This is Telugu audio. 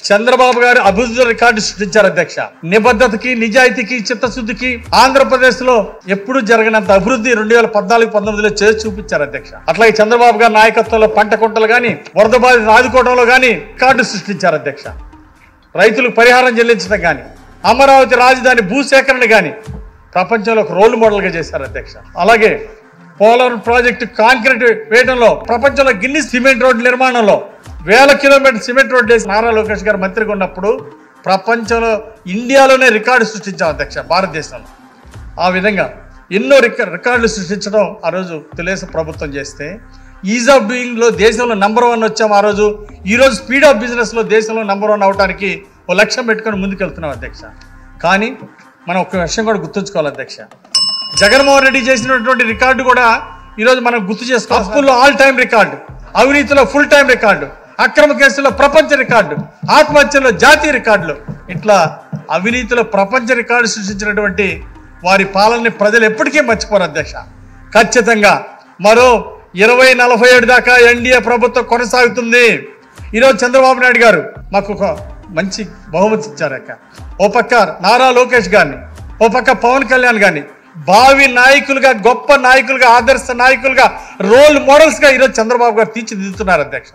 చంద్రబాబు గారు అభివృద్ధి రికార్డు సృష్టించారు అధ్యక్ష. నిబద్ధతకి, నిజాయితీకి, చిత్తశుద్ధికి ఆంధ్రప్రదేశ్ లో ఎప్పుడు జరగనంత అభివృద్ధి 2014-19లో చేసి చూపించారు అధ్యక్ష. అట్లాగే చంద్రబాబు గారి నాయకత్వంలో పంట కుంటలు గాని, వరద బాధితులు ఆదుకోవడంలో గాని రికార్డు సృష్టించారు అధ్యక్ష. రైతులకు పరిహారం చెల్లించడం గాని, అమరావతి రాజధాని భూసేకరణ గాని ప్రపంచంలో ఒక రోల్ మోడల్ గా చేశారు అధ్యక్ష. అలాగే పోలవరం ప్రాజెక్టు కాంక్రీట్ వేయడంలో ప్రపంచంలో గిన్నిస్ సిమెంట్ రోడ్డు నిర్మాణంలో 1000 కిలోమీటర్ సిమెంట్ రోడ్డు వేసి నారా లోకేష్ గారు మంత్రిగా ఉన్నప్పుడు ప్రపంచంలో ఇండియాలోనే రికార్డు సృష్టించాం అధ్యక్ష, భారతదేశంలో. ఆ విధంగా ఎన్నో రికార్డులు సృష్టించడం ఆ రోజు తెలుగుదేశం ప్రభుత్వం చేస్తే, ఈజ్ ఆఫ్ డూయింగ్ లో దేశంలో నంబర్ 1 వచ్చాం ఆ రోజు. ఈ రోజు స్పీడ్ ఆఫ్ బిజినెస్ లో దేశంలో నంబర్ 1 అవడానికి ఓ లక్ష్యం పెట్టుకొని ముందుకెళ్తున్నాం అధ్యక్ష. కానీ మనం ఒక విషయం కూడా గుర్తుంచుకోవాలి అధ్యక్ష, జగన్మోహన్ రెడ్డి చేసినటువంటి రికార్డు కూడా ఈరోజు మనం గుర్తు చేసుకోవాలి. అప్పుల్లో ఆల్ టైమ్ రికార్డు, అవినీతిలో ఫుల్ టైం రికార్డు, అక్రమ కేసుల్లో ప్రపంచ రికార్డు, ఆత్మహత్యలో జాతీయ రికార్డులు, ఇట్లా అవినీతిలో ప్రపంచ రికార్డు సృష్టించినటువంటి వారి పాలనని ప్రజలు ఎప్పటికీ మర్చిపోరు అధ్యక్ష. ఖచ్చితంగా మరో 2047 దాకా ఎన్డీఏ ప్రభుత్వం కొనసాగుతుంది. ఈరోజు చంద్రబాబు నాయుడు గారు మాకు ఒక మంచి బహుమతి ఇచ్చారక్క. ఓ పక్క నారా లోకేష్ గారిని, ఓ పక్క పవన్ కళ్యాణ్ గారిని భావి నాయకులుగా, గొప్ప నాయకులుగా, ఆదర్శ నాయకులుగా, రోల్ మోడల్స్ గా ఈరోజు చంద్రబాబు గారు తీర్చిదిద్దుతున్నారు అధ్యక్ష.